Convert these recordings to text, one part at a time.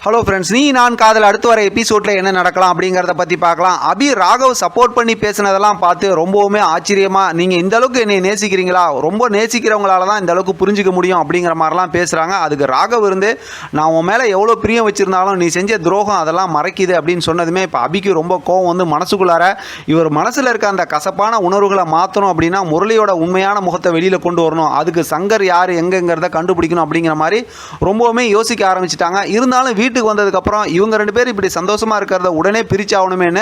Hello friends, நீ நான் காதல் அடுத்து வர எபிசோடில் என்ன நடக்கலாம் அப்படிங்கிறத பற்றி பார்க்கலாம். அபி ராகவ் சப்போர்ட் பண்ணி பேசினதெல்லாம் பார்த்து ரொம்பவுமே ஆச்சரியமாக, நீங்கள் இந்த அளவுக்கு என்னை நேசிக்கிறீங்களா, ரொம்ப நேசிக்கிறவங்களால தான் இந்த அளவுக்கு புரிஞ்சிக்க முடியும் அப்படிங்கிற மாதிரிலாம் பேசுகிறாங்க. அதுக்கு ராகவ் இருந்து நான் உன் மேலே எவ்வளோ பிரியம் வச்சுருந்தாலும் நீ செஞ்ச துரோகம் அதெல்லாம் மறைக்குது அப்படின்னு சொன்னதுமே இப்போ அபிக்கு ரொம்ப கோவம் வந்து மனசுக்குள்ளார இவர் மனசில் இருக்க அந்த கசப்பான உணர்வுகளை மாற்றணும் அப்படின்னா முரளியோட உண்மையான முகத்தை வெளியில் கொண்டு வரணும், அதுக்கு சங்கர் யார் எங்கங்கிறத கண்டுபிடிக்கணும் அப்படிங்கிற மாதிரி ரொம்பவுமே யோசிக்க ஆரம்பிச்சிட்டாங்க. இருந்தாலும் வீட்டுக்கு வந்ததுக்கப்புறம் இவங்க ரெண்டு பேரும் இப்படி சந்தோஷமாக இருக்கிறத உடனே பிரிச்சாகணுமேனு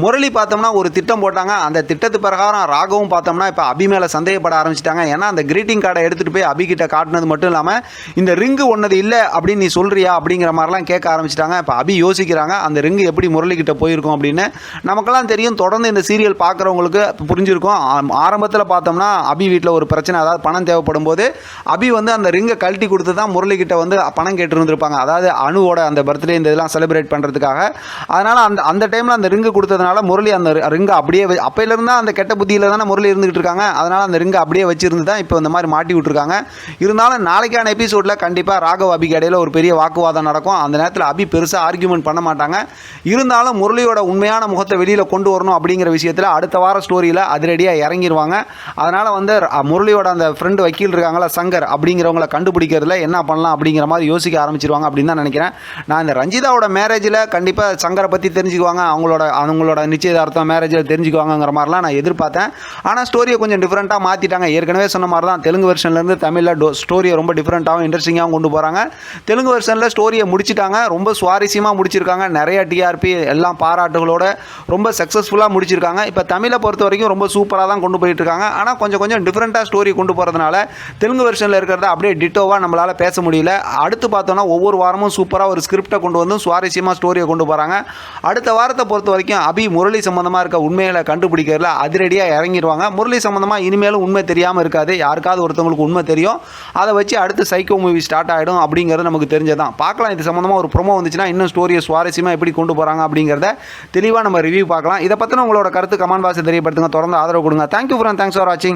முரளி பார்த்தோம்னா ஒரு திட்டம் போட்டாங்க. அந்த திட்டத்து பிரகாரம் ராகவும் பார்த்தோம்னா இப்போ அபி மேலே சந்தேகப்பட ஆரம்பிச்சிட்டாங்க. ஏன்னா அந்த கிரீட்டிங் கார்டை எடுத்துகிட்டு போய் அபிகிட்ட காட்டினது மட்டும் இல்லாமல் இந்த ரிங்கு ஒன்னது இல்லை அப்படின்னு நீ சொல்கிறியா அப்படிங்கிற மாதிரிலாம் கேட்க ஆரம்பிச்சிட்டாங்க. இப்போ அபி யோசிக்கிறாங்க அந்த ரிங்கு எப்படி முரளிக்கிட்ட போயிருக்கும் அப்படின்னு. நமக்கெல்லாம் தெரியும், தொடர்ந்து இந்த சீரியல் பார்க்குறவங்களுக்கு புரிஞ்சிருக்கும். ஆரம்பத்தில் பார்த்தோம்னா அபி வீட்டில் ஒரு பிரச்சனை, அதாவது பணம் தேவைப்படும் போது அபி வந்து அந்த ரிங்கை கழட்டி கொடுத்து தான் முரளிக்கிட்ட வந்து பணம் கேட்டு இருந்திருப்பாங்க. அதாவது அணுவோட அந்த பர்த்டே இந்த இதெல்லாம் செலிப்ரேட் பண்ணுறதுக்காக. அதனால் அந்த டைமில் அந்த ரிங்கு கொடுத்ததுனால முரளி அந்த ரிங்கை அப்படியே அப்பையிலேருந்து அந்த கெட்ட புத்தியில் தானே முரளி இருந்துகிட்டு இருக்காங்க. அதனால் அந்த ரிங்கை அப்படியே வச்சிருந்து தான் இப்போ இந்த மாதிரி மாட்டி விட்டுருக்காங்க. இருந்தாலும் நாளைக்கான எபிசோடில் கண்டிப்பாக ராகவ் அபிக்கு இடையில ஒரு பெரிய வாக்குவாதம் நடக்கும். அந்த நேரத்தில் அபி பெருசாக ஆர்கியூமெண்ட் பண்ண மாட்டாங்க. இருந்தாலும் முரளியோட உண்மையான முகத்தை வெளியில் கொண்டு வரணும் அப்படிங்கிற விஷயத்தில் அடுத்த வார ஸ்டோரியில் அதிரடியாக இறங்கிடுவாங்க. அதனால் வந்து முரளியோட அந்த ஃப்ரெண்டு வக்கீல் இருக்காங்களா சங்கர் அப்படிங்கிறவங்களை கண்டுபிடிக்கிறதுல என்ன பண்ணலாம் அப்படிங்கிற மாதிரி யோசிக்க ஆரம்பிச்சிருவாங்க அப்படின்னு தான் நினைக்கிறேன். நான் இந்த ரஞ்சிதாவோட மேரேஜில் கண்டிப்பாக சங்கரை பற்றி தெரிஞ்சுக்குவாங்க, அவங்களோட நிச்சயதார்த்தம் மேரேஜில் தெரிஞ்சுக்குவாங்கிற மாதிரிலாம் நான் எதிர்பார்த்தேன். ஆனால் ஸ்டோரியை கொஞ்சம் டிஃப்ரெண்ட்டாக மாற்றிட்டாங்க. ஏற்கனவே சொன்ன மாதிரி தான் தெலுங்கு வெர்ஷன்லேருந்து தமிழில் ஸ்டோரியை ரொம்ப டிஃப்ரெண்ட்டாகவும் இன்ட்ரெஸ்டிங்காகவும் கொண்டு போகிறாங்க. தெலுங்கு வெர்ஷனில் ஸ்டோரியை முடிச்சிட்டாங்க, ரொம்ப சுவாரஸ்யமாக முடிச்சிருக்காங்க. நிறைய டிஆர்பி எல்லாம் பாராட்டுகளோட ரொம்ப சக்ஸஸ்ஃபுல்லாக முடிச்சிருக்காங்க. இப்போ தமிழை பொறுத்த வரைக்கும் ரொம்ப சூப்பராக தான் கொண்டு போயிட்டுருக்காங்க. ஆனால் கொஞ்சம் டிஃப்ரெண்ட்டாக ஸ்டோரி கொண்டு போகிறதுனால தெலுங்கு வெர்ஷனில் இருக்கிறத அப்படியே டிட்டோவாக நம்மளால் பேச முடியல. அடுத்து பார்த்தோன்னா ஒவ்வொரு வாரமும் சூப்பராக ஒரு ஸ்கிரிப்டை கொண்டு வந்து சுவாரஸ்யமாக ஸ்டோரியை கொண்டு போகிறாங்க. அடுத்த வாரத்தை பொறுத்த வரைக்கும் அபி முரளி சம்மந்தமாக இருக்க உண்மைகளை கண்டுபிடிக்கிறதுல அதிரடியாக இறங்கிடுவாங்க. முரளி சம்மந்தமாக இனிமேலும் உண்மை தெரியாமல் இருக்காது, யாருக்காவது ஒருத்தவங்களுக்கு உண்மை தெரியும். அதை வச்சு அடுத்து சைக்கோ மூவி ஸ்டார்ட் ஆகிடும் அப்படிங்கிறது நமக்கு தெரிஞ்சதான். பார்க்கலாம், இது சம்மந்தமாக ஒரு ப்ரோமோ வந்துச்சுன்னா இன்னும் ஸ்டோரியை சுவாரஸ்யமாக எப்படி கொண்டு போகிறாங்க அப்படிங்கிறத தெளிவாக நம்ம ரிவ்யூ பார்க்கலாம். இதை பற்றின உங்களோட கருத்து கமெண்ட் பாக்ஸில் தெரியப்படுத்துங்க. தொடர்ந்து ஆதரவு கொடுங்க. தேங்க்யூ ஃப்ரெண்ட், தேங்க்ஸ் ஃபார் வாட்சிங்.